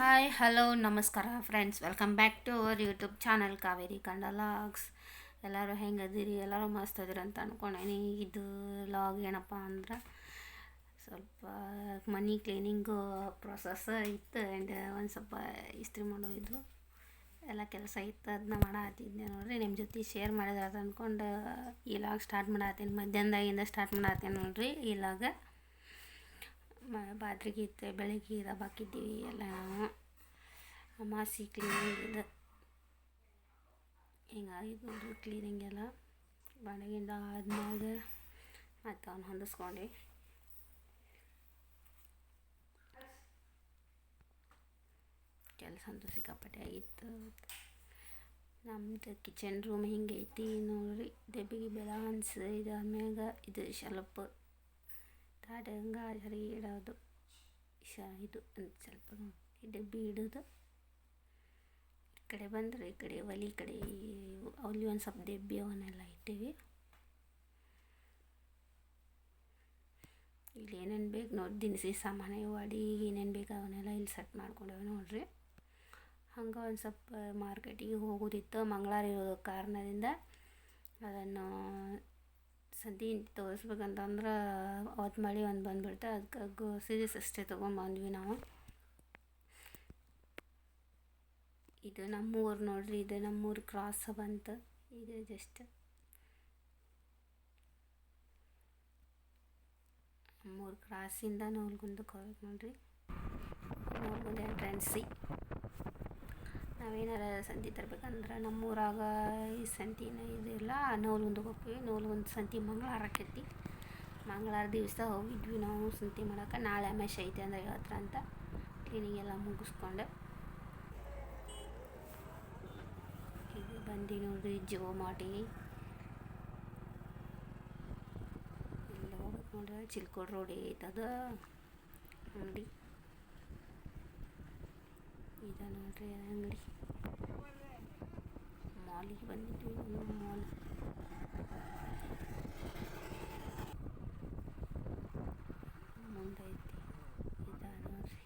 Hi hello ನಮಸ್ಕಾರ friends, welcome back to our YouTube channel Kaveri ಕಂಡ logs. ಎಲ್ಲರೂ ಹೆಂಗದಿರಿ? ಎಲ್ಲರೂ ಮಸ್ತ್ ಅದಿರಿ ಅಂತ ಅಂದ್ಕೊಂಡೇನಿ. ಇದು ಲಾಗ್ ಏನಪ್ಪ ಅಂದ್ರೆ ಸ್ವಲ್ಪ ಮನಿ ಕ್ಲೀನಿಂಗು ಪ್ರೊಸೆಸ್ ಇತ್ತು. ಆ್ಯಂಡ್ ಒಂದು ಸ್ವಲ್ಪ ಇಸ್ತ್ರಿ ಮಾಡೋದು ಎಲ್ಲ ಕೆಲಸ ಇತ್ತು, ಅದನ್ನ ಮಾಡತ್ತಿದ್ದೆ ನೋಡ್ರಿ. ನಿಮ್ಮ ಜೊತೆ ಶೇರ್ ಮಾಡಿದ್ರೆ ಅದು ಅಂದ್ಕೊಂಡು ಈ ಲಾಗ್ ಸ್ಟಾರ್ಟ್ ಮಾಡತ್ತೀನಿ. ಮಧ್ಯಾಹ್ನದಾಗಿಂದ ಸ್ಟಾರ್ಟ್ ಮಾಡತ್ತೀನಿ ನೋಡ್ರಿ ಈ ಲಾಗ್. ಬಾದ್ರಿಗೆ ಇತ್ತು, ಬೆಳಗ್ಗೆ ಹಾಕಿದ್ದೀವಿ ಎಲ್ಲ ನಾವು ಅಮಾಸಿ ಕ್ಲೀನಿಂಗ್ ಇದು ಹಿಂಗಾಗಿದ್ದು ನೋಡ್ರಿ. ಕ್ಲೀನಿಂಗ್ ಎಲ್ಲ ಬಾಣಗಿಂದ ಆದ್ಮೇಲೆ ಮತ್ತು ಅವ್ನು ಹೊಂದಿಸ್ಕೊಂಡು ಕೆಲಸ ಅಂತೂ ಸಿಕ್ಕಾಪಟ್ಟೆ ಆಗಿತ್ತು. ನಮ್ಮದು ಕಿಚನ್ ರೂಮ್ ಹಿಂಗೆ ಐತಿ ನೋಡ್ರಿ. ಡಬ್ಬಿಗೆ ಬೆಳ ಅನ್ಸಿ ಇದಾದ್ಮ್ಯಾಗ ಇದು ಸ್ವಲ್ಪ ತಾಟ ಹಂಗೆ ಸರಿಗೆ ಇಡೋದು ಇದು ಅಂತ ಸ್ವಲ್ಪ ಈ ಡಬ್ಬಿ ಇಡೋದು. ಈ ಕಡೆ ಬಂದರೆ ಈ ಕಡೆ ಒಲಿ ಕಡೆ ಅಲ್ಲಿ ಒಂದು ಸ್ವಲ್ಪ ಡಬ್ಬಿ ಅವನ್ನೆಲ್ಲ ಇಟ್ಟೀವಿ. ಇಲ್ಲಿ ಏನೇನು ಬೇಕು ನೋಡಿ, ದಿನಸಿ ಸಾಮಾನು ಇವು ಅಡಿಗೆ ಏನೇನು ಬೇಕು ಅವನ್ನೆಲ್ಲ ಇಲ್ಲಿ ಸೆಟ್ ಮಾಡ್ಕೊಂಡೇವೆ ನೋಡ್ರಿ. ಹಂಗೆ ಒಂದು ಸ್ವಲ್ಪ ಮಾರ್ಕೆಟಿಗೆ ಹೋಗೋದಿತ್ತು ಮಂಗಳವಾರ ಇರೋ ಕಾರಣದಿಂದ. ಅದನ್ನು ಸಂತಿ ತೋರಿಸ್ಬೇಕಂತಂದ್ರೆ ಅವತ್ತು ಮಳೆ ಒಂದು ಬಂದುಬಿಡ್ತು. ಅದಕ್ಕೆ ಸೀರೀಸ್ ಅಷ್ಟೇ ತೊಗೊಂಡ್ಬಂದ್ವಿ ನಾವು. ಇದು ನಮ್ಮೂರು ನೋಡ್ರಿ, ಇದು ನಮ್ಮೂರು ಕ್ರಾಸ್ ಬಂತು. ಇದು ಜಸ್ಟ್ ನಮ್ಮೂರು ಕ್ರಾಸಿಂದ ನವಲ್ಗುಂದಕ್ಕೆ ಹೋಗ್ಬೇಕು ನೋಡ್ರಿ. ನವಲ್ಗುಂದ ಎಂಟ್ರೆನ್ಸಿ. ನಾವೇನಾರ ಸಂತಿ ತರ್ಬೇಕಂದ್ರೆ ನಮ್ಮೂರಾಗ ಈ ಸಂತಿನ ಇದಿಲ್ಲ, ನವಲ್ಗುಂದಕ್ಕೆ ಹೋಗ್ತೀವಿ. ನವಲ್ಗುಂದ ಸಂತಿ ಮಂಗಳವಾರ ಆಕೈತಿ. ಮಂಗಳವಾರ ದಿವಸ ಹೋಗಿದ್ವಿ ನಾವು ಸಂತಿ ಮಾಡೋಕೆ. ನಾಳೆ ಅಮಾವಾಸ್ಯೆ ಐತೆ ಅಂದರೆ ಇವತ್ತರ ಅಂತ ಕ್ಲೀನಿಂಗ್ ಎಲ್ಲ ಮುಗಿಸ್ಕೊಂಡು ಇದು ಬಂದು ನೋಡ್ರಿ ಜಿಯೋ ಮಾರ್ಟಿಗೆ. ಎಲ್ಲ ಹೋಗ್ಬೇಕು ನೋಡ್ರಿ. ಚಿಲ್ಕೋಡ್ ರೋಡ್ ಐತದ ಅಂಗಡಿ. ಇದು ನೋಡ್ರಿ ಅಂಗಡಿ. ಮಾಲಿಗೆ ಬಂದಿದ್ವಿ. ಮಾಲ್ ಮುಂದೈತಿ. ಇದು ನೋಡ್ರಿ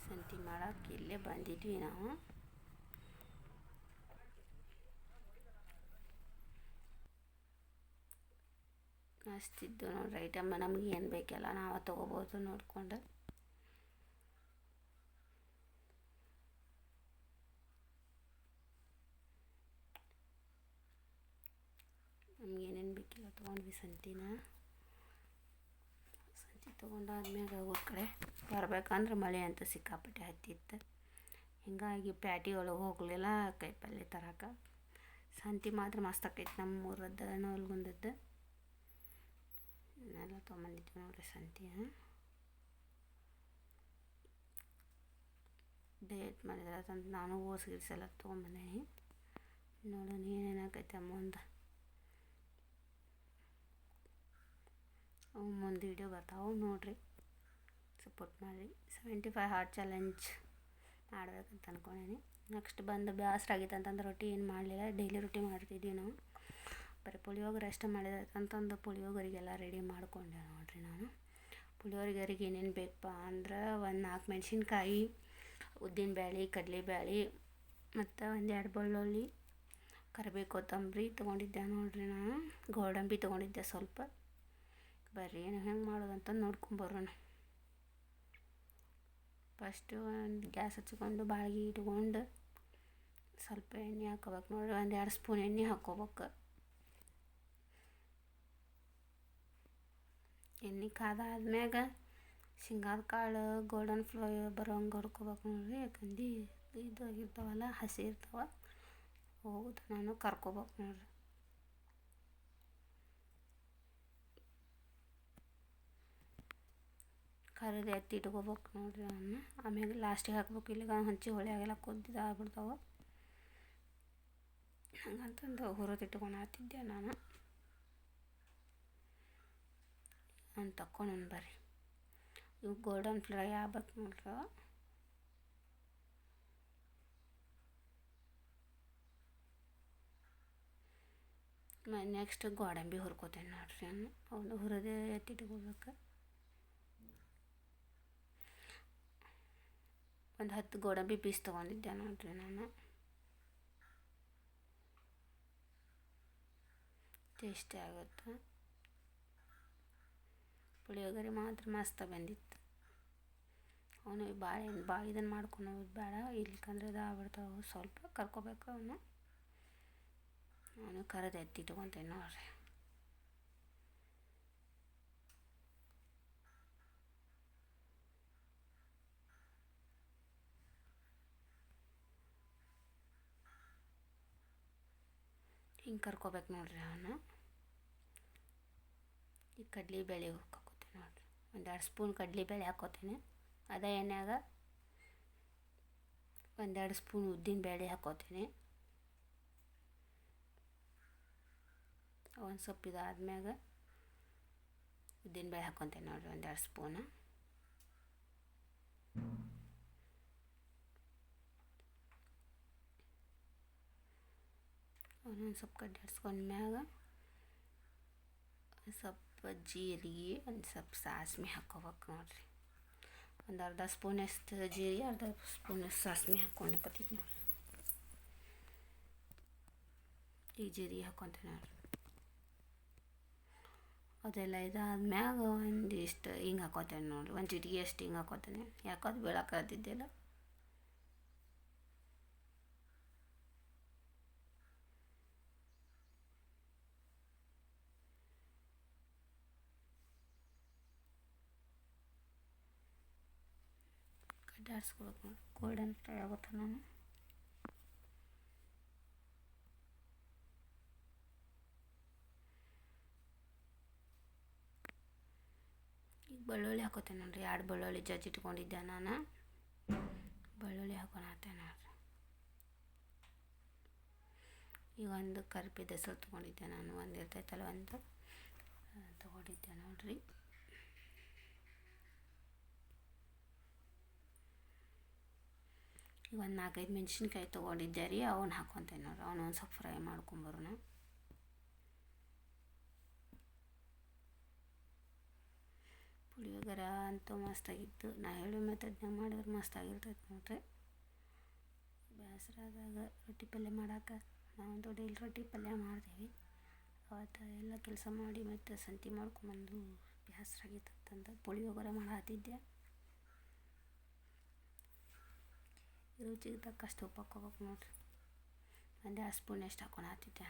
ಸಂತಿ ಮಾಡೋಕೆ ಇಲ್ಲೇ ಬಂದಿದ್ವಿ ನಾವು. ಅಷ್ಟಿದ್ದು ನೋಡ್ರಿ ಐಟಮ್. ನಮ್ಗೆ ಏನು ಬೇಕೆಲ್ಲ ನಾವು ತೊಗೋಬೋದು ನೋಡ್ಕೊಂಡು. ನಮ್ಗೆ ಏನೇನು ಬೇಕಿಲ್ಲ ತೊಗೊಂಡ್ವಿ ಸಂತಿ ತೊಗೊಂಡಾದ್ಮ್ಯಾಗ ಊರ ಕಡೆ ಬರ್ಬೇಕಂದ್ರೆ ಮಳೆ ಅಂತ ಸಿಕ್ಕಾಪಟ್ಟೆ ಹತ್ತಿತ್ತು. ಹಿಂಗಾಗಿ ಪ್ಯಾಟಿ ಒಳಗೆ ಹೋಗಲಿಲ್ಲ ಕೈಪಲ್ಲೆ ತರಕ್ಕೆ. ಸಂತಿ ಮಾತ್ರ ಮಸ್ತ್ ಆಕೈತಿ ನಮ್ಮೂರದ್ದು ನವಲ್ಗುಂದದ್ದು. ಎಲ್ಲ ತೊಗೊಂಬಂದಿದ್ವಿ ನೋಡ್ರಿ ಸಂತಿ. ಡೇಟ್ ಮಾಡಿದ್ರೆ ಅಂತ ನಾನು ಓಸ್ ಎಲ್ಲ ತೊಗೊಂಬಂದೇನಿ. ನೋಡೋಣ ಏನೇನು ಆಕೈತೆ ಮುಂದೆ. ಅವು ಮುಂದೆ ವೀಡಿಯೋ ಬರ್ತಾವೆ ನೋಡ್ರಿ, ಸಪೋರ್ಟ್ ಮಾಡಿರಿ. 75 ಹಾರ್ಟ್ ಚಾಲೆಂಜ್ ಮಾಡ್ಬೇಕಂತ ಅಂದ್ಕೊಂಡೇನಿ. ನೆಕ್ಸ್ಟ್ ಬಂದು ಬೇಸರ ಆಗಿತ್ತು ಅಂತಂದ್ರೆ ರೊಟ್ಟಿ ಏನು ಮಾಡಲಿಲ್ಲ, ಡೈಲಿ ರೊಟ್ಟಿ ಮಾಡ್ತಿದ್ವಿ ನಾವು. ಬರೀ ಪುಳಿಯೋಗರೆ ಅಷ್ಟೇ ಮಾಡಿದ್ರೆ ಅಂತಂದು ಪುಳಿಯೋಗರಿಗೆಲ್ಲ ರೆಡಿ ಮಾಡಿಕೊಂಡೆ ನೋಡ್ರಿ ನಾನು. ಪುಳಿಯೋಗರಿಗೆ ಏನೇನು ಬೇಕಪ್ಪ ಅಂದ್ರೆ ಒಂದು 4 ಮೆಣಸಿನ್ಕಾಯಿ, ಉದ್ದಿನಬೇಳೆ, ಕಡಲೆಬೇಳೆ ಮತ್ತು 1-2 ಬೆಳ್ಳುಳ್ಳಿ, ಕರಿಬೇವು, ಕೊತ್ತಂಬರಿ ತೊಗೊಂಡಿದ್ದೆ ನೋಡ್ರಿ ನಾನು. ಗೋಡಂಬಿ ತೊಗೊಂಡಿದ್ದೆ ಸ್ವಲ್ಪ. ಬರ್ರಿ ಏನು ಹೆಂಗೆ ಮಾಡೋದಂತ ನೋಡ್ಕೊಂಬರೋಣ. ಫಸ್ಟು ಒಂದು ಗ್ಯಾಸ್ ಹಚ್ಕೊಂಡು ಬಾಳ್ಗೆ ಇಟ್ಕೊಂಡು ಸ್ವಲ್ಪ ಎಣ್ಣೆ ಹಾಕೋಬೇಕು ನೋಡ್ರಿ. 1-2 ಸ್ಪೂನ್ ಎಣ್ಣೆ ಹಾಕ್ಕೋಬೇಕು. ಎಣ್ಣೆ ಕಾದಾದ್ಮ್ಯಾಗ ಶೇಂಗಾದ ಕಾಳು ಗೋಲ್ಡನ್ ಫ್ಲೈ ಬರೋಂಗೆ ಹೊಡ್ಕೋಬೇಕು ನೋಡ್ರಿ. ಯಾಕಂದು ಇದು ಆಗಿರ್ತಾವಲ್ಲ, ಹಸಿ ಇರ್ತಾವೆ. ಹೋಗುದು ನಾನು ಕರ್ಕೋಬೇಕು ನೋಡ್ರಿ. ಕರಿದು ಎತ್ತಿ ಇಟ್ಕೋಬೇಕು ನೋಡ್ರಿ ಅವನ್ನ. ಆಮೇಲೆ ಲಾಸ್ಟಿಗೆ ಹಾಕ್ಬೇಕು. ಇಲ್ಲಿಗ ಹಂಚಿ ಹೊಳೆ ಆಗೆಲ್ಲ ಕುದ್ದಿದ್ದು ಆಗ್ಬಿಡ್ತಾವೆ. ಹಂಗಂತಂದು ಹುರಿದಿಟ್ಕೊಳತ್ತಿದ್ದೆ ನಾನು. ನಾನು ತಕ್ಕೊಂಡು ಬರ್ರಿ. ಇವು ಗೋಲ್ಡನ್ ಫ್ರೈ ಆಗ್ಬೇಕು ನೋಡ್ರಿ. ನೆಕ್ಸ್ಟ್ ಗೋಡಂಬಿ ಹುರ್ಕೋತೇನೆ ನೋಡ್ರಿ ನಾನು. ಅವನು ಹುರಿದು ಎತ್ತಿಟ್ಕೋಬೇಕು. ಒಂದು 10 ಗೋಡಂಬಿ ಪೀಸ್ ತೊಗೊಂಡಿದ್ದೆ ನೋಡಿರಿ ನಾನು. ಟೇಸ್ಟಿ ಆಗುತ್ತೆ. ಪುಳಿಯೋಗರೆ ಮಾತ್ರ ಮಸ್ತ್ ಬಂದಿತ್ತು. ಅವನು ಭಾಳ ಇದನ್ನು ಮಾಡ್ಕೊಂಡು ಹೋಗೋದು ಬೇಡ, ಇಲ್ಕಂದ್ರೆ ಇದು ಆಗ್ಬಿಡ್ತಾವೆ. ಸ್ವಲ್ಪ ಕರ್ಕೋಬೇಕು ಅವನು ಕರೆದು ಎತ್ತಿಟ್ಕೊತೇನೆ ನೋಡ್ರಿ. ಹಿಂಗೆ ಕರ್ಕೋಬೇಕು ನೋಡ್ರಿ ಅವನು. ಈ ಕಡಲೆಬೇಳೆ ಹುರ್ಕೊತೀನಿ ನೋಡ್ರಿ. 1-2 ಸ್ಪೂನ್ ಕಡಲೆಬೇಳೆ ಹಾಕ್ಕೋತೀನಿ. ಅದೇ ಎಣ್ಣೆಯಾಗ 1-2 ಸ್ಪೂನ್ ಉದ್ದಿನಬೇಳೆ ಹಾಕ್ಕೋತೀನಿ. ಒಂದು ಸ್ವಲ್ಪ ಇದಾದ್ಮ್ಯಾಗ ಉದ್ದಿನಬೇಳೆ ಹಾಕ್ಕೊತೀನಿ ನೋಡ್ರಿ 1-2 ಸ್ಪೂನು. ಅವನೊಂದು ಸ್ವಲ್ಪ ಕಡ್ಡಾಡ್ಸ್ಕೊಂಡ್ಮ್ಯಾಗ ಸ್ವಲ್ಪ ಜೀರಿಗೆ, ಒಂದು ಸ್ವಲ್ಪ ಸಾಸ್ಮೆ ಹಾಕ್ಕೋಬೇಕು ನೋಡ್ರಿ. ಒಂದು ಅರ್ಧ ಸ್ಪೂನಷ್ಟು ಜೀರಿಗೆ, ಅರ್ಧ ಸ್ಪೂನಷ್ಟು ಸಾಸ್ಮೆ ಹಾಕ್ಕೊಂಡ್ಕೊತೀವಿ ನೋಡ್ರಿ. ಈಗ ಜೀರಿಗೆ ಹಾಕ್ಕೊತೀನಿ ನೋಡ್ರಿ. ಅದೆಲ್ಲ ಇದಾದ್ಮ್ಯಾಗ ಒಂದಿಷ್ಟು ಹಿಂಗೆ ಹಾಕ್ಕೋತೇನೆ ನೋಡ್ರಿ. ಒಂದು ಚಿಟಿಕೆ ಅಷ್ಟು ಹಿಂಗೆ ಹಾಕ್ಕೋತೇನೆ. ಯಾಕೋದು ಬೀಳಾಕತ್ತಿದ್ದಿಲ್ಲ. ಕಡ್ಡಾಡ್ಸ್ಕೊಬೇಕು ನೋಡಿ. ಗೋಲ್ಡನ್ ಫ್ರೈ ಆಗುತ್ತೆ ನಾನು. ಈಗ ಬೆಳ್ಳುಳ್ಳಿ ಹಾಕೋತೇನೆ ನೋಡ್ರಿ. 2 ಬೆಳ್ಳುಳ್ಳಿ ಜಜ್ಜಿಟ್ಕೊಂಡಿದ್ದೆ ನಾನು. ಬೆಳ್ಳುಳ್ಳಿ ಹಾಕೊಳತ್ತೇನೆ ನೋಡ್ರಿ. ಈಗ ಒಂದು ಕರ್ಬೇವು ಹೆಸರು ತೊಗೊಂಡಿದ್ದೆ ನಾನು. ಒಂದು ಇರ್ತೈತಲ್ಲ ಒಂದು ತೊಗೊಂಡಿದ್ದೆ ನೋಡ್ರಿ. ಈಗ ಒಂದು 4-5 ಮೆಣಸಿನ್ಕಾಯಿ ತೊಗೊಂಡಿದ್ದೆ ರೀ. ಅವನ್ನ ಹಾಕ್ಕೊತೇನೆ ನೋಡ್ರಿ. ಅವನು ಒಂದು ಸ್ವಲ್ಪ ಫ್ರೈ ಮಾಡ್ಕೊಂಬರೋಣ. ಪುಳಿಯೋಗರೆ ಅಂತೂ ಮಸ್ತಾಗಿತ್ತು. ನಾ ಹೇಳೋ ಮೆಥಡ್ನಾಗ ಮಾಡಿದ್ರೆ ಮಸ್ತಾಗಿರ್ತೈತೆ ನೋಡ್ರಿ. ಬೇಸರಾದಾಗ ರೊಟ್ಟಿ ಪಲ್ಯ ಮಾಡೋಕೆ ನಾವಂತೂ ಡೈಲಿ ರೊಟ್ಟಿ ಪಲ್ಯ ಮಾಡ್ತೀವಿ. ಅವತ್ತು ಎಲ್ಲ ಕೆಲಸ ಮಾಡಿ ಮತ್ತು ಸಂತಿ ಮಾಡ್ಕೊಂಬಂದು ಬೇಸರಾಗಿತ್ತಂತ ಪುಳಿಯೋಗರೆ ಮಾಡತ್ತಿದ್ದೆ. ರುಚಿಗೆ ತಕ್ಕಷ್ಟು ಉಪ್ಪು ಹಾಕ್ಕೋಬೇಕು ನೋಡ್ರಿ. 1-2 ಸ್ಪೂನಷ್ಟು ಹಾಕ್ಕೊಳತ್ತಿದ್ದೆ.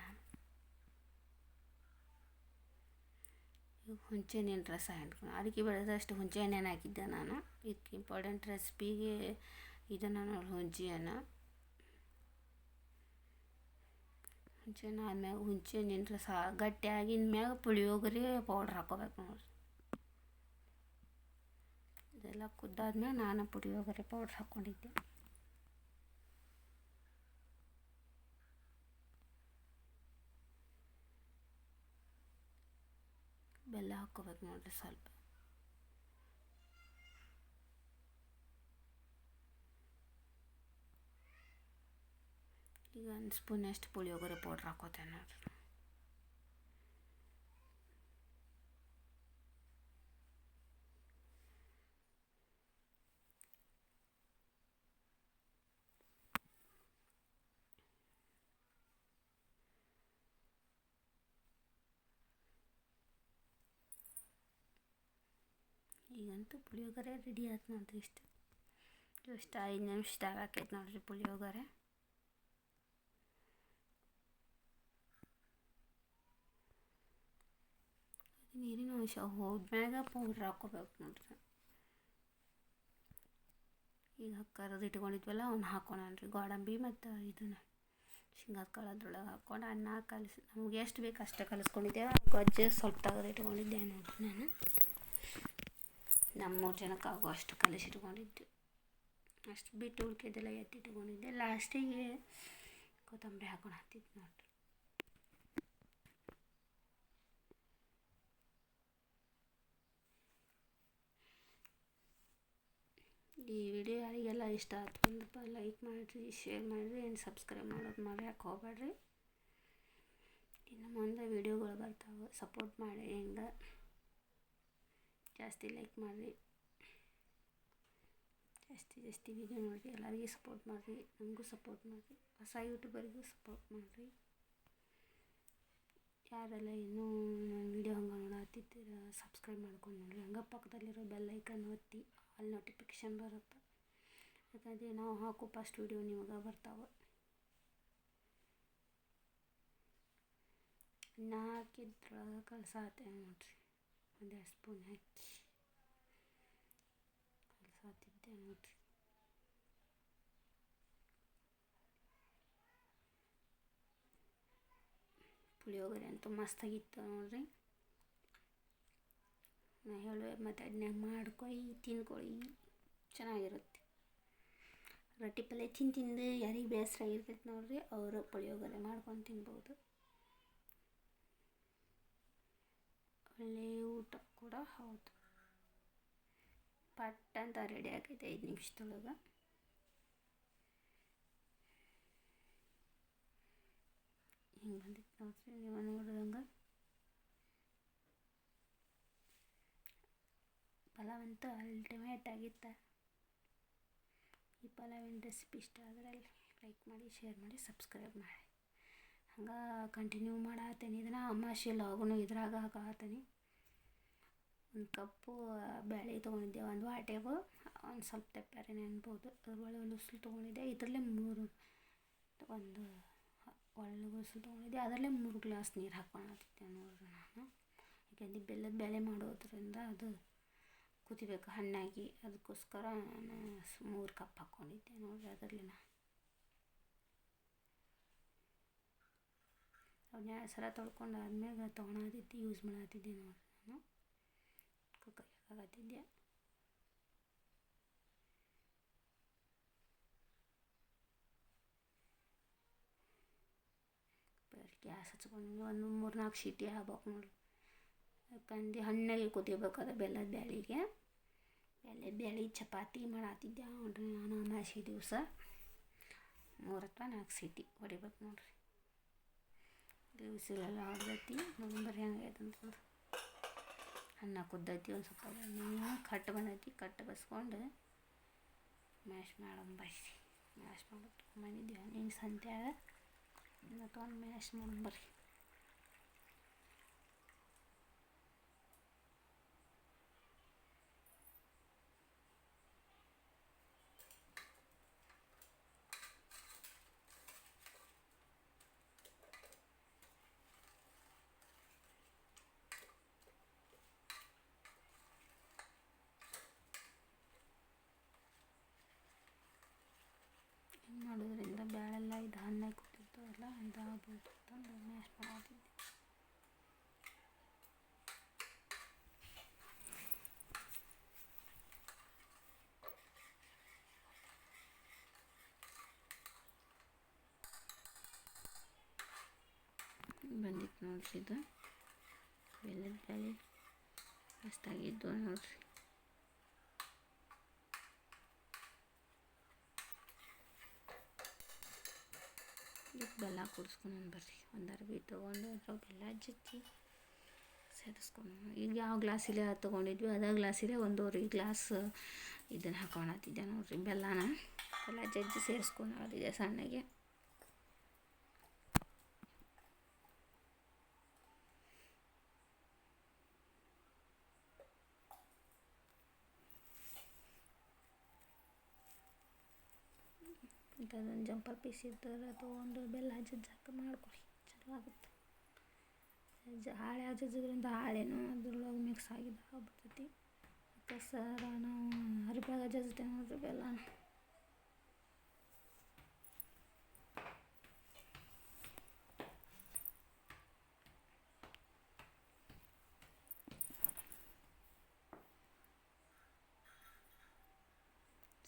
ಈಗ ಹುಂಚೆಹಣ್ಣಿನ ರಸ ಹಿಂಡ್ಕೊಂಡು ಅಡಿಕೆ ಬೆಳೆದಷ್ಟು ಹುಂಚೆಹಣ್ಣೇನು ಹಾಕಿದ್ದೆ ನಾನು. ಇದಕ್ಕೆ ಇಂಪಾರ್ಟೆಂಟ್ ರೆಸಿಪಿಗೆ ಇದನ್ನು ನೋಡಿ, ಹುಂಚೆಹಣ್ಣು ಆದ್ಮ್ಯಾಗ ಹುಂಚೆಹಣ್ಣಿನ ರಸ ಗಟ್ಟಿ ಆಗಿನ ಮ್ಯಾಗ ಪುಳಿಯೋಗರೆ ಪೌಡ್ರ್ ಹಾಕ್ಕೋಬೇಕು ನೋಡ್ರಿ. ಇದೆಲ್ಲ ಕುದ್ದಾದ್ಮ್ಯಾಗ ನಾನು ಪುಳಿಯೋಗರೆ ಪೌಡ್ರ್ ಹಾಕ್ಕೊಂಡಿದ್ದೆ. ಬೆಲ್ಲ ಹಾಕ್ಕೋಬೇಕು ನೋಡ್ರಿ ಸ್ವಲ್ಪ. ಈಗ 1 ಸ್ಪೂನಷ್ಟು ಪುಳಿಯೋಗರೆ ಪೌಡ್ರ್ ಹಾಕ್ಕೋತೇನೆ ನೋಡ್ರಿ. ಈಗಂತೂ ಪುಳಿಯೋಗರೆ ರೆಡಿ ಆಯ್ತು ನೋಡ್ರಿ. ಎಷ್ಟು 5 ನಿಮಿಷದಾಗ ಹಾಕೈತೆ ನೋಡ್ರಿ ಪುಳಿಯೋಗರೆ. ನೀರಿನ ಅಂಶ ಹೋದ್ಮ್ಯಾಗ ಪೌಡ್ರ್ ಹಾಕ್ಕೋಬೇಕು ನೋಡ್ರಿ. ಈಗ ಕರೆದು ಇಟ್ಕೊಂಡಿದ್ವಲ್ಲ ಅವ್ನು ಹಾಕ್ಕೊಳನ್ರಿ. ಗೋಡಂಬಿ ಮತ್ತು ಇದನ್ನು ಶೇಂಗಾದ ಕಾಳು ಅದ್ರೊಳಗೆ ಹಾಕ್ಕೊಂಡು ಅನ್ನ ಕಲಿಸಿ ನಮ್ಗೆ ಎಷ್ಟು ಬೇಕು ಅಷ್ಟೇ ಕಲಿಸ್ಕೊಂಡಿದ್ದೆ. ಗೊಜ್ಜು ಸ್ವಲ್ಪ ತೆಗೆದು ಇಟ್ಕೊಂಡಿದ್ದೆ ನೋಡ್ರಿ. ನಾನು ನಮ್ಮ 3 ಜನಕ್ಕೆ ಆಗೋ ಅಷ್ಟು ಕಲಿಸಿಟ್ಕೊಂಡಿದ್ದೆ. ಅಷ್ಟು ಬಿಟ್ಟು ಉಳ್ಕಿದ್ದೆಲ್ಲ ಎತ್ತಿಟ್ಕೊಂಡಿದ್ದೆ. ಲಾಸ್ಟಿಗೆ ಕೊತ್ತಂಬರಿ ಹಾಕೊಂಡು ಹಾಕ್ತಿದ್ದೆ ನೋಡ್ರಿ. ಈ ವಿಡಿಯೋ ಯಾರಿಗೆಲ್ಲ ಇಷ್ಟ ಆಯ್ತು ಅಂದಪ್ಪ ಲೈಕ್ ಮಾಡಿರಿ, ಶೇರ್ ಮಾಡಿರಿ, ಏನು ಸಬ್ಸ್ಕ್ರೈಬ್ ಮಾಡೋದು ಮರ್ಯಾಕೆ ಹೋಗ್ಬೇಡ್ರಿ. ಇನ್ನು ಮುಂದೆ ವಿಡಿಯೋಗಳು ಬರ್ತಾವೆ, ಸಪೋರ್ಟ್ ಮಾಡಿ. ಹಿಂಗೆ ಜಾಸ್ತಿ ಲೈಕ್ ಮಾಡಿರಿ. ಜಾಸ್ತಿ ವೀಡಿಯೋ ನೋಡಿರಿ, ಎಲ್ಲರಿಗೂ ಸಪೋರ್ಟ್ ಮಾಡಿರಿ, ನಮಗೂ ಸಪೋರ್ಟ್ ಮಾಡಿರಿ, ಹೊಸ ಯೂಟ್ಯೂಬರ್ಗೂ ಸಪೋರ್ಟ್ ಮಾಡಿರಿ. ಯಾರೆಲ್ಲ ಇನ್ನೂ ನನ್ನ ವೀಡಿಯೋ ಹಂಗೆ ನೋಡತ್ತಿದ್ದೀರ ಸಬ್ಸ್ಕ್ರೈಬ್ ಮಾಡ್ಕೊಂಡು ನೋಡಿರಿ. ಹಂಗೆ ಪಕ್ಕದಲ್ಲಿರೋ ಬೆಲ್ ಐಕನ್ ಒತ್ತಿ ಅಲ್ಲಿ ನೋಟಿಫಿಕೇಷನ್ ಬರುತ್ತೆ. ಯಾಕಂದರೆ ನಾವು ಹಾಕೋ ಫಸ್ಟ್ ವೀಡಿಯೋ ನಿಮಗೆ ಬರ್ತಾವೆ. ಅನ್ನ ಹಾಕಿದ್ರೊಳಗೆ ಕಳ್ಸಾತೆ ನೋಡಿರಿ, ಒಂದೆರಡು ಸ್ಪೂನ್ ಹಾಕಿ ಕಳ್ಸಾತಿದ್ದೆ ನೋಡಿರಿ. ಪುಳಿಯೋಗರೆ ಅಂತೂ ಮಸ್ತಾಗಿತ್ತು ನೋಡಿರಿ. ನಾ ಹೇಳುವೆ ಮೆಥಡ್ನಾಗ ಮಾಡ್ಕೊಳಿ, ತಿನ್ಕೊಳ್ಳಿ, ಚೆನ್ನಾಗಿರುತ್ತೆ. ರೊಟ್ಟಿ ಪಲ್ಯ ತಿಂದು ಯಾರಿಗೆ ಬೇಸರ ಆಗಿರ್ತೈತೆ ನೋಡಿರಿ, ಅವರು ಪುಳಿಯೋಗರೆ ಮಾಡ್ಕೊಂಡು ತಿನ್ಬೋದು. ಒಳ್ಳೆಯ ಊಟ ಕೂಡ ಹೌದು. ಪಟ್ ಅಂತ ರೆಡಿ ಆಗೈತೆ 5 ನಿಮಿಷದೊಳಗೆ. ಹಿಂಗೆ ಬಂದಿತ್ತು ನೋಡಿರಿ, ನೀವು ನೋಡಿದಂಗೆ. ಪಲಾವ್ ಅಂತೂ ಅಲ್ಟಿಮೇಟ್ ಆಗಿತ್ತು. ಈ ಪಲಾವಿನ ರೆಸಿಪಿ ಇಷ್ಟ ಆದರೆ ಲೈಕ್ ಮಾಡಿ, ಶೇರ್ ಮಾಡಿ, ಸಬ್ಸ್ಕ್ರೈಬ್ ಮಾಡಿ. ಹಂಗೆ ಕಂಟಿನ್ಯೂ ಮಾಡತ್ತೀನಿ. ಇದನ್ನು ಅಮಾವಾಸ್ಯೆ ಲಾಗುನು ಇದ್ರಾಗ ಹಾಕತ್ತೀನಿ. ಒಂದು ಕಪ್ಪು ಬೇಳೆ ತೊಗೊಂಡಿದ್ದೆ, ಒಂದು ವಾಟೆಗೂ ಒಂದು ಸ್ವಲ್ಪ ತೆಪ್ಪಾರೆ ಅನ್ಬೋದು. ಅದ್ರೊಳಗೆ ಒಂದು ಉಸುಲು ತೊಗೊಂಡಿದ್ದೆ. ಇದರಲ್ಲೇ ಒಂದು ಒಳ್ಳೆ ಉಸುಲು ತೊಗೊಂಡಿದ್ದೆ. ಅದರಲ್ಲೇ 3 ಗ್ಲಾಸ್ ನೀರು ಹಾಕ್ಕೊಳತ್ತಿದ್ದೆ ನೋಡ್ರಿ ನಾನು. ಯಾಕೆಂದ್ರೆ ಬೆಲ್ಲದ ಬೇಳೆ ಮಾಡೋದ್ರಿಂದ ಅದು ಕುದಿಬೇಕು ಹಣ್ಣಾಗಿ, ಅದಕ್ಕೋಸ್ಕರ ನಾನು 3 ಕಪ್ ಹಾಕ್ಕೊಂಡಿದ್ದೆ ನೋಡಿರಿ. ಅದರಲ್ಲಿ ಅವನ್ನ 2 ಸಲ ತೊಳ್ಕೊಂಡು ಆದ್ಮೇಲೆ ತೊಗೊಳತ್ತಿದ್ದೆ, ಯೂಸ್ ಮಾಡತ್ತಿದ್ದೆ ನೋಡಿರಿ. ನಾನು ಕುಕ್ಕರ್ ಹಾಕತ್ತಿದ್ದೆ. ಗ್ಯಾಸ್ ಹಚ್ಕೊಂಡು ಒಂದು 3-4 ಸೀಟಿ ಆಗ್ಬೇಕು ನೋಡಿರಿ. ಯಾಕಂದು ಹಣ್ಣಾಗಿ ಕುದಿಬೇಕಾದ ಬೆಲ್ಲದ ಬ್ಯಾಳಿಗೆ. ಬೆಲ್ಲದ ಬ್ಯಾಳಿ ಚಪಾತಿ ಮಾಡತ್ತಿದ್ದೆ ನೋಡಿರಿ ನಾನು ಅಮಾವಾಸ್ಯೆ ದಿವಸ. 3 ಅಥವಾ 4 ಸೀಟಿ ಹೊಡಿಬೇಕು ನೋಡಿರಿ. ಬಿಸಿಲೆಲ್ಲ ಹೊಡೆದೈತಿ, ಬರೀ ಹಂಗೈತೆ ಅಂತ ನೋಡಿರಿ. ಅನ್ನ ಕುದ್ದೈತಿ, ಒಂದು ಸ್ವಲ್ಪ ಎಣ್ಣೆ ಕಟ್ಟು ಬಂದೈತಿ. ಕಟ್ಟು ಬಸ್ಕೊಂಡು ಮ್ಯಾಶ್ ಮಾಡಂಬರ್ರಿ. ಮ್ಯಾಶ್ ಮಾಡೋದು ತೊಗೊಂಬಂದಿದ್ದೆ ನೀನು ಸಂತ್ಯಾಗ. ಇನ್ನು ತೊಗೊಂಡು ಮ್ಯಾಶ್ ಮಾಡಂಬರ್ರಿ. ಹಿಂಗೆ ಮಾಡೋದ್ರಿಂದ ಬೇಳೆಲ್ಲ ಇದು ಹಣ್ಣಾಗಿ ಕೂತಿರ್ತಾವಲ್ಲ, ಇದಾಗ್ಬೋದು ಅಂತಂದು ಮ್ಯಾಶ್ ಮಾಡತ್ತಿದ್ದೆ. ಬಂದಿತ್ತು ನೋಡ್ರಿ, ಇದು ಬೆಲ್ಲದ ಬ್ಯಾಳೆ ಮಸ್ತಾಗಿದ್ದು ನೋಡ್ರಿ. ಇದಕ್ಕೆ ಬೆಲ್ಲ ಕುಡಿಸ್ಕೊಂಡು ಬರ್ರಿ. ಒಂದು ಅರ್ಬಿ ತೊಗೊಂಡು ಅದ್ರಾಗ ಬೆಲ್ಲ ಜಜ್ಜಿ ಸೇರಿಸ್ಕೊಂಡು, ಈಗ ಯಾವ ಗ್ಲಾಸಿಲೆ ತೊಗೊಂಡಿದ್ವಿ ಅದೇ ಗ್ಲಾಸಿಲೆ 1.5 ಗ್ಲಾಸ್ ಇದನ್ನು ಹಾಕೊಳತ್ತಿದ್ದೆ ನೋಡಿರಿ. ಬೆಲ್ಲ ಜಜ್ಜಿ ಸೇರಿಸ್ಕೊಂಡು ಸಣ್ಣಗೆ. ಅದೊಂದು ಜಂಪರ್ ಪೀಸ್ ಇದ್ದರೆ ತೊಗೊಂಡು ಬೆಲ್ಲ ಜಜ್ಜಾಕ ಮಾಡ್ಕೊಡಿ, ಚಲೋ ಆಗುತ್ತೆ. ಹಾಳೆ ಜಜ್ಜೋದ್ರಿಂದ ಹಾಳೆನೂ ಅದ್ರೊಳಗೆ ಮಿಕ್ಸ್ ಆಗಿದ್ದು ಆಗ್ಬಿಡ್ತೈತಿ. ಅದಕ್ಕೆ ಸರ ನಾವು ಅರಿಬ್ಯಾಗ ಜಜ್ತೇವೆ ನೋಡಿರಿ ಬೆಲ್ಲನ.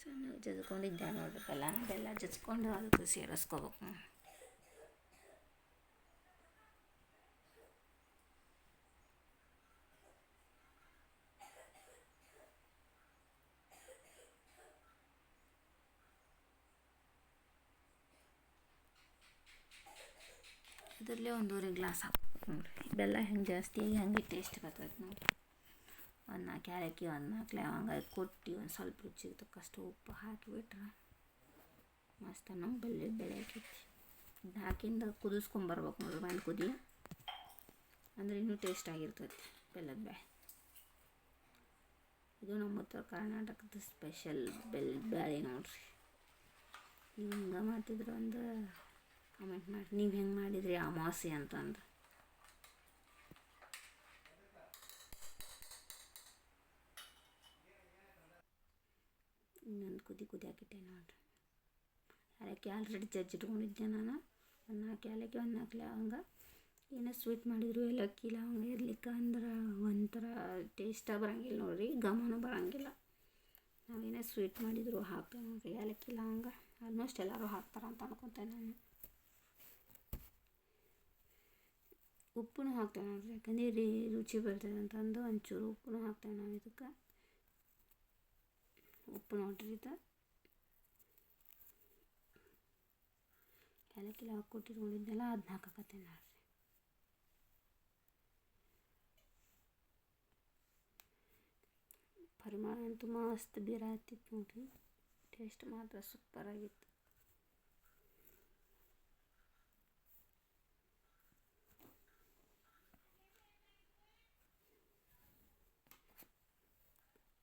ಚೆನ್ನಾಗಿ ಜಜ್ಕೊಂಡಿದ್ದೆ ನೋಡಿರಿ ಬೆಲ್ಲ ಜಜ್ಕೊಂಡು ಅದಕ್ಕೆ ಸೇರಿಸ್ಕೋಬೇಕು. ಅದರಲ್ಲೇ 1.5 ಗ್ಲಾಸ್ ಹಾಕ್ಬೇಕು ನೋಡಿರಿ. ಬೆಲ್ಲ ಹೆಂಗೆ ಜಾಸ್ತಿ ಹಂಗೆ ಟೇಸ್ಟ್ ಬರ್ತೈತೆ ನೋಡಿ. ಒಂದು 4 ಏಲಕ್ಕಿ, ಒಂದು 4 ಲವಂಗ ಕೊಟ್ಟು ಒಂದು ಸ್ವಲ್ಪ ರುಚಿಗೆ ತಕ್ಕಷ್ಟು ಉಪ್ಪು ಹಾಕಿಬಿಟ್ರೆ ಮಸ್ತ್ ನಮ್ಮ ಬೆಲ್ಲದ ಬೇಳೆ ಆಕೈತಿ. ಇದನ್ನ ಹಾಕಿಂದ ಕುದಿಸ್ಕೊಂಬರ್ಬೇಕು ನೋಡ್ರಿ, ಒಂದು ಕುದಿ ಅಂದರೆ ಇನ್ನೂ ಟೇಸ್ಟ್ ಆಗಿರ್ತೈತಿ ಬೆಲ್ಲದ ಬೇಳೆ. ಇದು ನಮ್ಮ ಉತ್ತರ ಕರ್ನಾಟಕದ ಸ್ಪೆಷಲ್ ಬೆಲ್ಲದ ಬೇಳೆ ನೋಡ್ರಿ. ನೀವು ಹಿಂಗೆ ಮಾಡ್ತಿದ್ರು ಒಂದು ಕಮೆಂಟ್ ಮಾಡಿ, ನೀವು ಹೆಂಗೆ ಮಾಡಿದ್ರಿ ಅಮಾವಾಸ್ಯೆ ಅಂತಂದು. ಇನ್ನೊಂದು ಕುದಿ ಹಾಕಿಟ್ಟೆ ನೋಡ್ರಿ. ಏಲಕ್ಕಿ ಆಲ್ರೆಡಿ ಜಜ್ಜಿಟ್ಕೊಂಡಿದ್ದೆ ನಾನು. ಒಂದು 4 ಏಲಕ್ಕಿ, ಒಂದು 4 ಲವಂಗ. ಏನೋ ಸ್ವೀಟ್ ಮಾಡಿದ್ರು ಏಲಕ್ಕಿ ಲವಂಗ ಇರ್ಲಿಕ್ಕೆ ಅಂದ್ರೆ ಒಂಥರ ಟೇಸ್ಟ ಬರೋಂಗಿಲ್ಲ ನೋಡ್ರಿ, ಘಮನೂ ಬರೋಂಗಿಲ್ಲ. ನಾವೇನೇ ಸ್ವೀಟ್ ಮಾಡಿದ್ರು ಹಾಕ್ತೇವೆ ನೋಡ್ರಿ ಏಲಕ್ಕಿ ಲವಂಗ. ಆಲ್ಮೋಸ್ಟ್ ಎಲ್ಲರೂ ಹಾಕ್ತಾರೆ ಅಂತ ಅನ್ಕೊತೇನೆ ನಾನು. ಉಪ್ಪು ಹಾಕ್ತೇವೆ ನೋಡ್ರಿ, ಯಾಕಂದ್ರೆ ರುಚಿ ಬರ್ತದೆ ಅಂತಂದು ಒಂಚೂರು ಉಪ್ಪು ಹಾಕ್ತೇವೆ ನಾವು ಇದಕ್ಕೆ. ಉಪ್ಪು ನೋಡ್ರಿ, ಇದು ಏಲಕ್ಕಿ ಲವಂಗ ಕೊಟ್ಟಿಟ್ಕೊಂಡಿದ್ದೆಲ್ಲ ಅದನ್ನ ಹಾಕಕತ್ತೇನೆ ನೋಡ್ರಿ. ಪರಿಮಳ ಅಂತೂ ಮಸ್ತ್ ಬೀರ ಹತ್ತಿತ್ತು ನೋಡ್ರಿ, ಟೇಸ್ಟ್ ಮಾತ್ರ ಸೂಪರಾಗಿತ್ತು.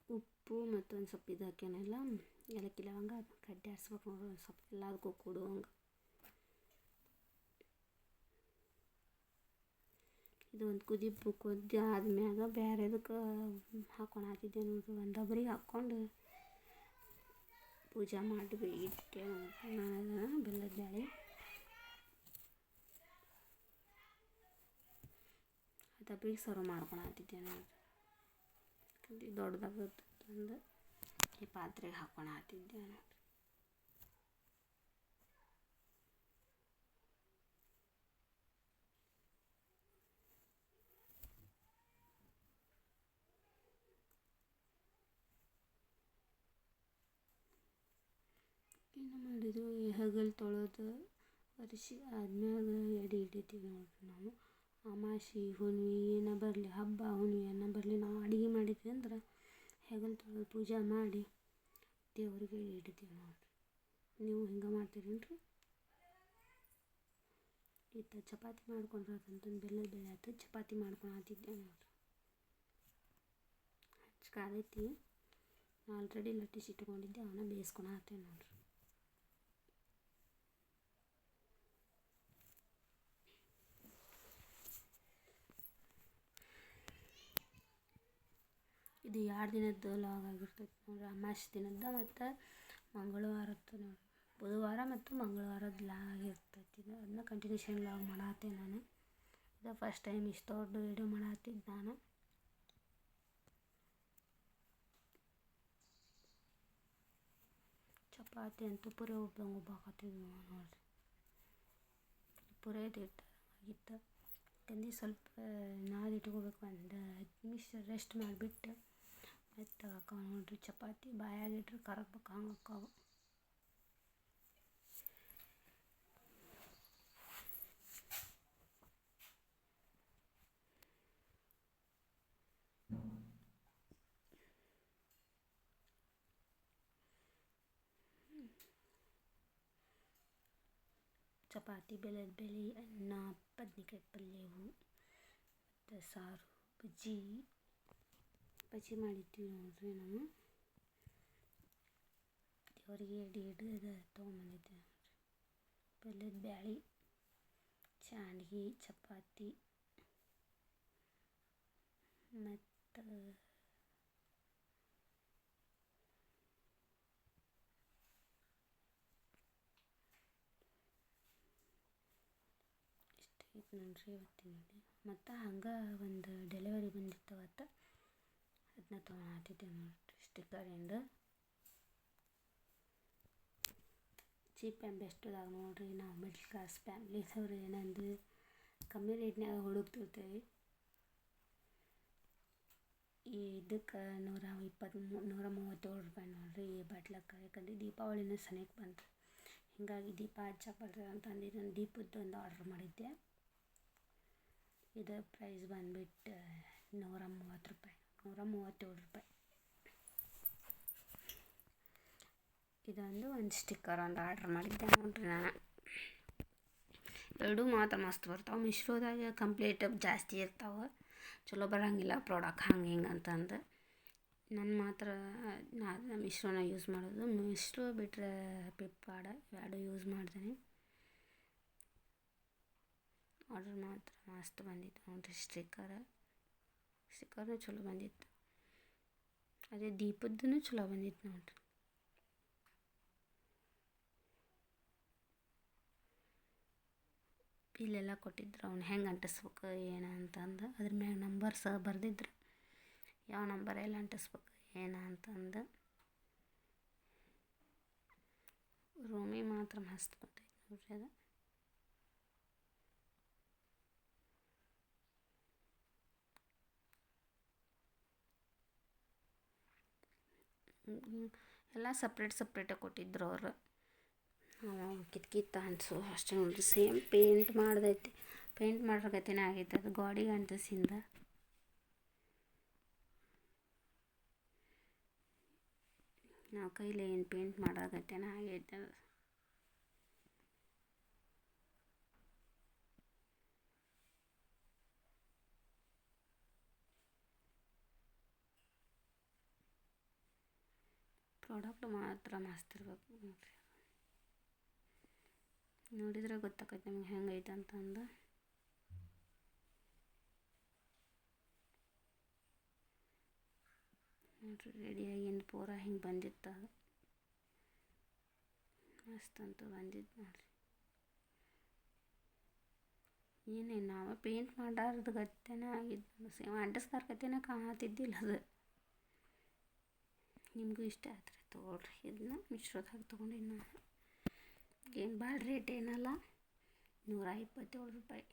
ಉಪ್ಪು ಮತ್ತು ಒಂದು ಸ್ವಲ್ಪ ಇದು ಹಾಕ್ಯಾನೆಲ್ಲ ಏಲಕ್ಕಿ ಲವಂಗ ಅದನ್ನ ಕಡ್ಡಿ ಆಡಿಸ್ಬೇಕು ನೋಡ್ರಿ, ಒಂದು ಸ್ವಲ್ಪ ಎಲ್ಲದಕ್ಕೂ ಕೊಡುವಂಗೆ. ಇದು ಒಂದು ಕುದಿ ಆದ್ಮ್ಯಾಗ ಬೇರೆದಕ್ಕೆ ಹಾಕ್ಕೊಂಡು ಹಾಕಿದ್ದೆ ನೋಡ್ರಿ. ಒಂದು ಡಬ್ರಿಗೆ ಹಾಕ್ಕೊಂಡು ಪೂಜೆ ಮಾಡಿ ಇಟ್ಟೆ ನೋಡ್ರಿ ನಾನು ಬೆಲ್ಲದ ಬೇಳೆ. ಡಬ್ರಿಗೆ ಸರ್ವ್ ಮಾಡ್ಕೊಂಡು ಹಾಕಿದ್ದೆ ನೋಡ್ರಿ. ದೊಡ್ಡದಾಗತ್ತಂದು ಈ ಪಾತ್ರೆಗೆ ಹಾಕ್ಕೊಂಡು ಹಾಕಿದ್ದೆ ನೋಡ್ರಿ. ಏನು ಮಾಡಿದ್ರು ಈ ಹಗಲು ತೊಳೆದು ಒರೆಸಿ ಆದ್ಮ್ಯಾಗ ಎಡೆ ಹಿಡಿತೀವಿ ನೋಡ್ರಿ ನಾವು. ಅಮಾವಾಸ್ಯೆ ಹುಣ್ಣಿಮೆ ಏನೇ ಬರಲಿ, ಹಬ್ಬ ಹುಣ್ಣಿಮೆ ಏನೇ ಬರಲಿ, ನಾವು ಅಡುಗೆ ಮಾಡಿದ್ವಿ ಅಂದ್ರೆ ಹೆಗಲು ತೊಳೆದು ಪೂಜೆ ಮಾಡಿ ದೇವ್ರಿಗೆ ಎಡೆ ಹಿಡಿತೀವಿ ನೋಡ್ರಿ. ನೀವು ಹಿಂಗೆ ಮಾಡ್ತೀರೇನ್ರಿ? ಇತ್ತ ಚಪಾತಿ ಮಾಡ್ಕೊಂಡ್ರೆ ಅಂತಂದು ಬೆಲ್ಲದ ಬೇಳೆ ಆಯ್ತು, ಚಪಾತಿ ಮಾಡ್ಕೊಂಡು ಹಾಕಿದ್ದೆ ನೋಡ್ರಿ. ಹಚ್ಕಾದೈತಿ, ಆಲ್ರೆಡಿ ಲಟ್ಟಿಸಿ ಇಟ್ಕೊಂಡಿದ್ದೆ, ಅವನ್ನ ಬೇಯಿಸ್ಕೊಂಡು ಹಾಕ್ತೇನೆ ನೋಡ್ರಿ. ಇದು 2 ದಿನದ್ದು ಲಾಗ್ ಆಗಿರ್ತೈತಿ ನೋಡ್ರಿ, ಅಮಾವಾಸ್ಯೆ ದಿನದ್ದು ಮತ್ತು ಮಂಗಳವಾರದ್ದು ನೋಡ್ರಿ. ಬುಧವಾರ ಮತ್ತು ಮಂಗಳವಾರದ ಲಾಗ್ ಇರ್ತೈತಿ ಇದು. ಅದನ್ನ ಕಂಟಿನ್ಯೂಷನ್ ಲಾಗ್ ಮಾಡತ್ತೇನೆ ನಾನು. ಇದು ಫಸ್ಟ್ ಟೈಮ್ ಇಷ್ಟು ದೊಡ್ಡ ವೀಡಿಯೋ ಮಾಡತ್ತಿದ್ದು ನಾನು. ಚಪಾತಿ ಅಂತೂ ಪುರಿ ಒಬ್ಬಂಗೆ ಒಬ್ಬಾಕತ್ತಿದ್ವು ನೋಡ್ರಿ. ಪುರಿ ಆಗಿತ್ತು, ಯಾಕಂದ್ರೆ ಸ್ವಲ್ಪ ನಾದಿ ಇಟ್ಕೋಬೇಕು. ಒಂದು 10 ನಿಮಿಷ ರೆಸ್ಟ್ ಮಾಡಿಬಿಟ್ಟು ಮೆತ್ತಗೆ ಹಾಕೋ ನೋಡ್ರಿ. ಚಪಾತಿ ಬಾಯಾಗಿಟ್ರೆ ಕರಗ್ಬೇಕು, ಹಂಗೆ ಹಾಕಾವು. ಚಪಾತಿ, ಬೆಲ್ಲದ ಬೇಳೆ, ಅನ್ನ, ಬದ್ನಿಕಾಯಿ ಪಲ್ಯವು ಮತ್ತು ಸಾರು, ಬಜ್ಜಿ ಮಾಡಿದ್ವಿ ನೋಡ್ರಿ. ನಾವು ದೇವರಿಗೆ ಎಡೆ ಹಿಡಿದು ತೊಗೊಂಬಂದಿದ್ದೆ ನೋಡ್ರಿ. ಬೆಲ್ಲದ ಬೇಳೆ, ಶಾಂಡ್ಗೆ, ಚಪಾತಿ ಮತ್ತು ಇಷ್ಟು ನೋಡ್ರಿ ಇವತ್ತಿನಲ್ಲಿ. ಮತ್ತು ಹಂಗೆ ಒಂದು ಡೆಲಿವರಿ ಬಂದಿತ್ತು ಅವತ್ತು, ಅದನ್ನ ತೊಗೊಂಡಿದ್ದೆ ನೋಡ್ರಿ. ಸ್ಟಿಕ್ಕರಿಂದ ಚೀಪ್ ಆ್ಯಂಡ್ ಬೆಸ್ಟ್ದಾಗ ನೋಡ್ರಿ. ನಾವು ಮಿಡ್ಲ್ ಕ್ಲಾಸ್ ಫ್ಯಾಮ್ಲಿದವ್ರು ಏನಂದು ಕಮ್ಮಿ ರೇಟ್ನಾಗ ಹುಡುಕ್ತಿರ್ತೀವಿ. ಇದಕ್ಕೆ 130 ರೂಪಾಯಿ ನೋಡ್ರಿ ಈ ಬಾಟ್ಲಕ್ಕೆ. ಯಾಕಂದರೆ ದೀಪಾವಳಿನೂ ಸನಿಯಕ್ಕೆ ಬಂತು, ಹೀಗಾಗಿ ದೀಪ ಹಚ್ಚಕ್ಕೆ ಬರ್ತದೆ ಅಂತಂದು ನಾನು ದೀಪದ್ದು ಒಂದು ಆರ್ಡ್ರ್ ಮಾಡಿದ್ದೆ. ಇದು ಪ್ರೈಸ್ ಬಂದುಬಿಟ್ಟು 130 ರೂಪಾಯಿ. 137 ರೂಪಾಯಿ. ಒಂದು ಸ್ಟಿಕ್ಕರ್ ಆರ್ಡ್ರ್ ಮಾಡಿದ್ದೆ ನೋಡ್ರಿ ನಾನು. ಎರಡೂ ಮಾತ್ರ ಮಸ್ತ್ ಬರ್ತಾವೆ. ಮಿಶೋದಾಗ ಕಂಪ್ಲೀಟ್ ಜಾಸ್ತಿ ಇರ್ತಾವೆ, ಚಲೋ ಬರೋಂಗಿಲ್ಲ ಪ್ರಾಡಕ್ಟ್ ಹಂಗೆ ಹಿಂಗೆ ಅಂತಂದು. ನಾನು ಮಾತ್ರ ಮಿಶೋನ ಯೂಸ್ ಮಾಡೋದು. ಮಿಶೋ ಬಿಟ್ಟರೆ ಫ್ಲಿಪ್ಕಾರ್ಟ್ ಎರಡು ಯೂಸ್ ಮಾಡ್ತೀನಿ. ಆರ್ಡ್ರ್ ಮಾತ್ರ ಮಸ್ತ್ ಬಂದಿತ್ತು ನೋಡ್ರಿ. ಸ್ಟಿಕ್ಕರ್ನೂ ಚಲೋ ಬಂದಿತ್ತು. ಅದೇ ದೀಪದ್ದು ಚಲೋ ಬಂದಿತ್ತು ನೋಡ್ರಿ. ಇಲ್ಲೆಲ್ಲ ಕೊಟ್ಟಿದ್ರು ಅವ್ನು ಹೆಂಗೆ ಅಂಟಿಸ್ಬೇಕು ಏನು ಅಂತಂದು. ಅದ್ರ ಮ್ಯಾಗ ನಂಬರ್ ಸಹ ಬರೆದಿದ್ರು, ಯಾವ ನಂಬರ್ ಎಲ್ಲ ಅಂಟಿಸ್ಬೇಕು ಏನು ಅಂತಂದು. ರೂಮಿಗೆ ಮಾತ್ರ ಮಸ್ತ್ ಬಂದೈತೆ ನೋಡ್ರಿ ಅದು. ಎಲ್ಲ ಸಪ್ರೇಟಾಗಿ ಕೊಟ್ಟಿದ್ರು ಅವರು. ಕಿತ್ಕಿತ್ತ ಅನ್ಸು ಅಷ್ಟೇ ನೋಡ್ರಿ. ಸೇಮ್ ಪೇಂಟ್ ಮಾಡ್ದೈತಿ, ಪೇಂಟ್ ಮಾಡೋಕತ್ತೇನೆ ಆಗೈತೆ ಅದು ಗಾಡಿಗೆ ಅಂಟಿಸಿಂದ. ನಾವು ಕೈಲಿ ಏನು ಪೇಂಟ್ ಮಾಡೋಕತ್ತೇನೆ ಆಗೈತೆ ಅದು. ಪ್ರಾಡಕ್ಟ್ ಮಾತ್ರ ಮಸ್ತ್ ಇರ್ಬೇಕು ನೋಡ್ರಿ. ನೋಡಿದ್ರೆ ಗೊತ್ತಾಕೈತೆ ನಿಮ್ಗೆ ಹೆಂಗೈತೆ ಅಂತಂದು. ನೋಡ್ರಿ ರೆಡಿಯಾಗಿಂದ ಪೂರ ಹಿಂಗೆ ಬಂದಿತ್ತು ಅದು. ಮಸ್ತ್ ಅಂತೂ ಬಂದಿತ್ತು ನೋಡ್ರಿ. ಏನೇನು ನಾವು ಪೇಂಟ್ ಮಾಡಾರ್ದು ಗತ್ತೆನೇ ಆಗಿದ್ದು. ಸೇಮ್ ಅಂಟಿಸ್ದಾರ ಗತ್ತೆನೇ ಕಾಣತಿದ್ದಿಲ್ಲ ಅದು. ನಿಮಗೂ ಇಷ್ಟ ಆಯ್ತು ತೊಗೊಳ್ರಿ. ಇದನ್ನ ಮಿಶೋದಾಗ ತೊಗೊಂಡಿನಿ ನಾನು. ಏನು ಭಾಳ ರೇಟ್ ಏನಲ್ಲ, 127 ರೂಪಾಯಿ.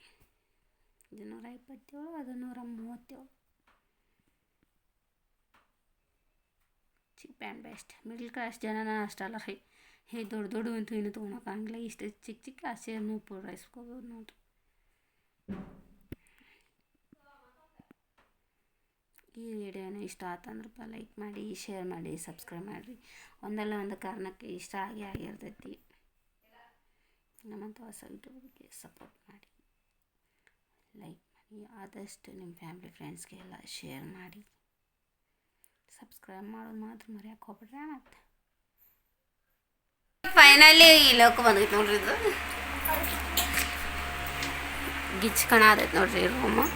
ಇದು 127, ಅದು 137. Cheap and best. Middle class ಜನನ ಅಷ್ಟಲ್ಲ ರೀ. ದೊಡ್ಡ ಅಂತೂ ಇನ್ನೂ ತೊಗೊಳಕ್ಕಾಗಲ್ಲ. ಇಷ್ಟು ಚಿಕ್ಕ ಆಸೆಯನ್ನು ಪೂರೈಸ್ಕೋಬೋದು ನೋಡ್ರಿ. ಈ ವಿಡಿಯೋನ ಇಷ್ಟ ಆತಂದ್ರಪ್ಪ ಲೈಕ್ ಮಾಡಿ, ಶೇರ್ ಮಾಡಿ, ಸಬ್ಸ್ಕ್ರೈಬ್ ಮಾಡಿರಿ. ಒಂದಲ್ಲ ಒಂದು ಕಾರಣಕ್ಕೆ ಇಷ್ಟ ಆಗಿರ್ತೈತಿ. ನಮ್ಮಂಥ ಹೊಸ ಯೂಟ್ಯೂಬ್ಗೆ ಸಪೋರ್ಟ್ ಮಾಡಿ, ಲೈಕ್ ಮಾಡಿ. ಆದಷ್ಟು ನಿಮ್ಮ ಫ್ಯಾಮಿಲಿ ಫ್ರೆಂಡ್ಸ್ಗೆಲ್ಲ ಶೇರ್ ಮಾಡಿ, ಸಬ್ಸ್ಕ್ರೈಬ್ ಮಾಡೋದು ಮಾತ್ರ ಮರೆಯೋಕೆ ಹೋಗ್ಬಿಡ್ರಿ. ಮತ್ತು ಫೈನಲಿ ಇಲ್ಲೋಕೆ ಬಂದೈತೆ ನೋಡ್ರಿ. ಇದು ಗಿಚ್ಕಣ ಆದೈತೆ ನೋಡ್ರಿ ರೂಮು.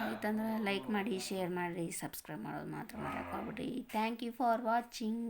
ಆಯ್ತಂದ್ರೆ ಲೈಕ್ ಮಾಡಿ, ಶೇರ್ ಮಾಡಿ, ಸಬ್ಸ್ಕ್ರೈಬ್ ಮಾಡೋದು ಮಾತ್ರ ಮರೆಯೋಕೆ ಹೋಗ್ಬಿಡ್ರಿ. Thank you for watching.